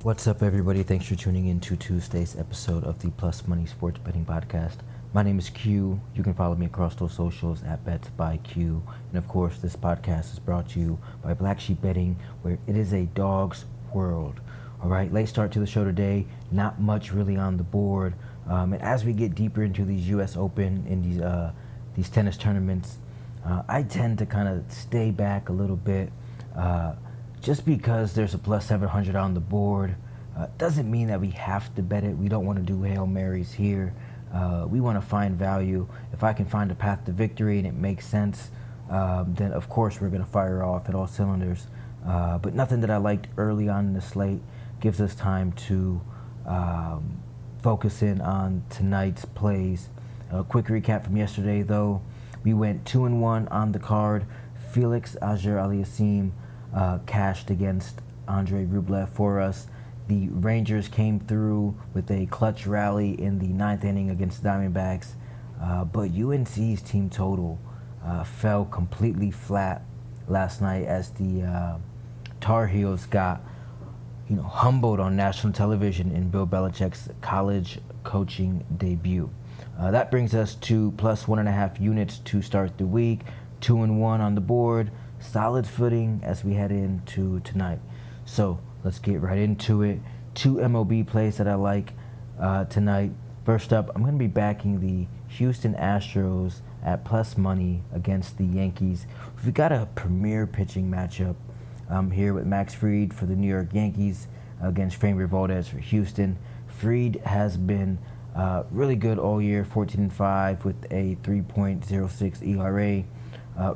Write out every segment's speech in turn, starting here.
What's up, everybody? Thanks for tuning in to Tuesday's episode of the Plus Money Sports Betting Podcast. My name is Q. You can follow me across those socials at Bets by Q. And of course, this podcast is brought to you by Black Sheep Betting, where it is a dog's world. All right, late start to the show today. Not much really on the board. And as we get deeper into these U.S. Open and these tennis tournaments, I tend to kind of stay back a little bit. Just because there's a plus 700 on the board doesn't mean that we have to bet it. We don't want to do Hail Marys here. We want to find value. If I can find a path to victory and it makes sense, then of course we're going to fire off at all cylinders. But nothing that I liked early on in the slate gives us time to focus in on tonight's plays. A quick recap from yesterday, though. We went 2-1 on the card. Felix Auger-Aliassime cashed against Andre Rublev for us. The Rangers came through with a clutch rally in the ninth inning against the Diamondbacks, but UNC's team total fell completely flat last night as the Tar Heels got humbled on national television in Bill Belichick's college coaching debut. That brings us to plus 1.5 units to start the week. 2-1 on the board. Solid footing as we head into tonight. So let's get right into it. 2 MLB plays that I like tonight. First up, I'm going to be backing the Houston Astros at plus money against the Yankees. We've got a premier pitching matchup here with Max Fried for the New York Yankees against Framber Valdez for Houston. Fried has been really good all year, 14-5 with a 3.06 ERA.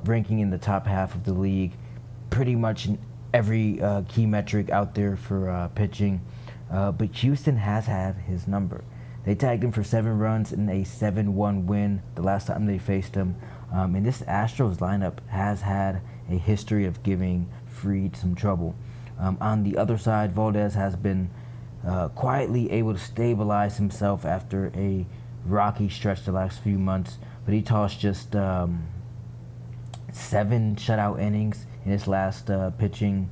Ranking in the top half of the league, pretty much in every key metric out there for pitching. But Houston has had his number. They tagged him for 7 runs in a 7-1 win the last time they faced him. And this Astros lineup has had a history of giving Fried some trouble. On the other side, Valdez has been quietly able to stabilize himself after a rocky stretch the last few months. But he tossed just 7 shutout innings in his last pitching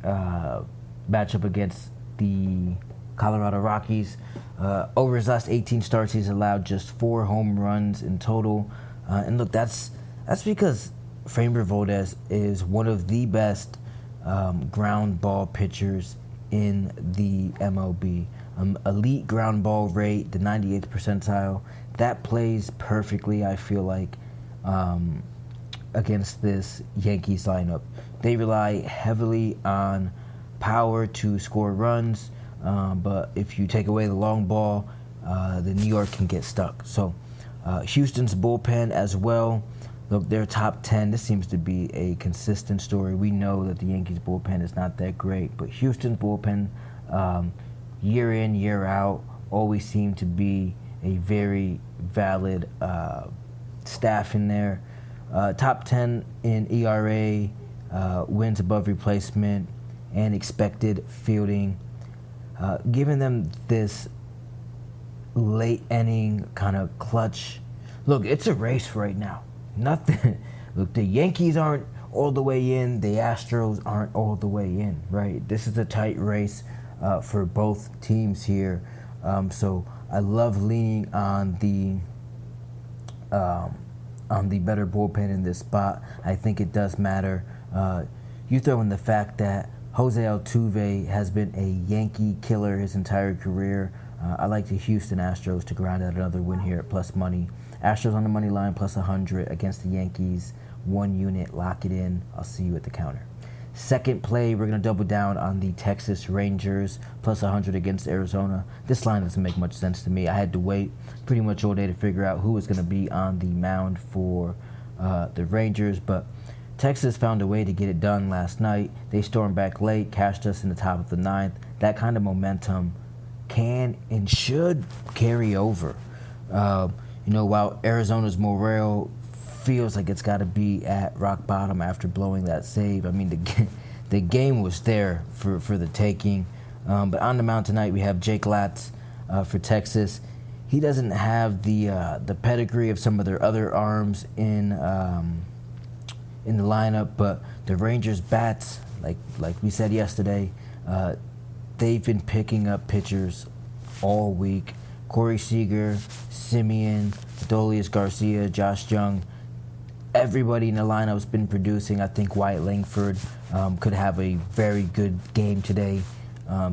matchup against the Colorado Rockies. Over his last 18 starts, he's allowed just 4 home runs in total. And look, that's because Framber Valdez is one of the best ground ball pitchers in the MLB. Elite ground ball rate, the 98th percentile. That plays perfectly, I feel like, against this Yankees lineup. They rely heavily on power to score runs, but if you take away the long ball, the New York can get stuck. So Houston's bullpen as well. Look, they're top 10. This seems to be a consistent story. We know that the Yankees bullpen is not that great, but Houston's bullpen, year in, year out, always seem to be a very valid staff in there. Top 10 in ERA, wins above replacement, and expected fielding. Giving them this late inning kind of clutch. Look, it's a race right now. Nothing. Look, the Yankees aren't all the way in. The Astros aren't all the way in, right? This is a tight race for both teams here. So I love leaning on the better bullpen in this spot. I think it does matter. You throw in the fact that Jose Altuve has been a Yankee killer his entire career. I like the Houston Astros to grind out another win here at plus money. Astros on the money line plus 100 against the Yankees. 1 unit, lock it in. I'll see you at the counter. Second play, we're going to double down on the Texas Rangers plus 100 against Arizona. This line doesn't make much sense to me. I had to wait pretty much all day to figure out who was going to be on the mound for the Rangers, but Texas found a way to get it done last night. They stormed back late, cashed us in the top of the 9th. That kind of momentum can and should carry over. While Arizona's morale feels like it's got to be at rock bottom after blowing that save. I mean, the game was there for the taking. But on the mound tonight, we have Jake Latz for Texas. He doesn't have the pedigree of some of their other arms in the lineup, but the Rangers bats, like we said yesterday, they've been picking up pitchers all week. Corey Seager, Simeon, Dolius Garcia, Josh Jung. Everybody in the lineup's been producing. I think Wyatt Langford could have a very good game today.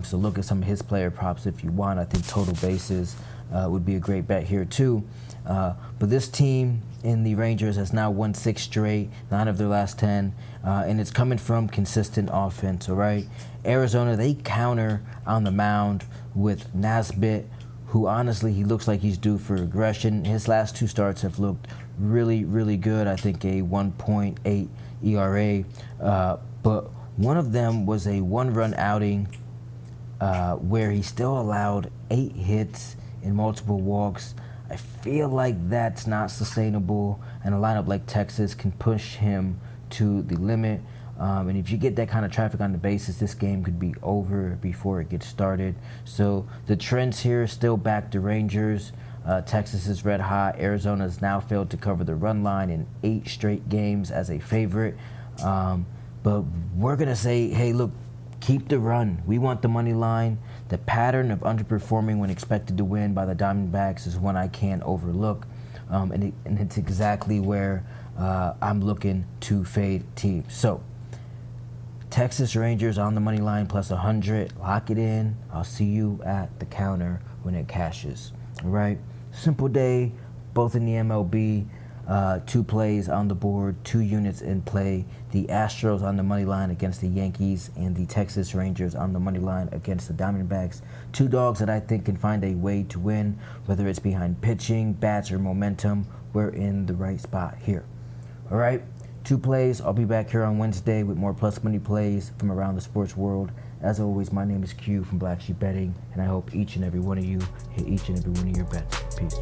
So look at some of his player props if you want. I think total bases would be a great bet here too. But this team in the Rangers has now won 6 straight, 9 of their last 10, and it's coming from consistent offense, all right? Arizona, they counter on the mound with Nasbit, who honestly, he looks like he's due for regression. His last 2 starts have looked really, really good. I think a 1.8 ERA, but one of them was a 1-run outing where he still allowed 8 hits and multiple walks. I feel like that's not sustainable, and a lineup like Texas can push him to the limit. And if you get that kind of traffic on the bases, this game could be over before it gets started. So the trends here still back to Rangers. Texas is red hot. Arizona has now failed to cover the run line in 8 straight games as a favorite. But we're going to say, hey, look, keep the run. We want the money line. The pattern of underperforming when expected to win by the Diamondbacks is one I can't overlook. And it's exactly where I'm looking to fade teams. So Texas Rangers on the money line plus 100. Lock it in. I'll see you at the counter when it cashes. All right? Simple day, both in the MLB. 2 plays on the board, 2 units in play. The Astros on the money line against the Yankees, and the Texas Rangers on the money line against the Diamondbacks. 2 dogs that I think can find a way to win, whether it's behind pitching, bats, or momentum. We're in the right spot here. All right, 2 plays. I'll be back here on Wednesday with more plus money plays from around the sports world. As always, my name is Q from Black Sheep Betting, and I hope each and every one of you hit each and every one of your bets. Peace.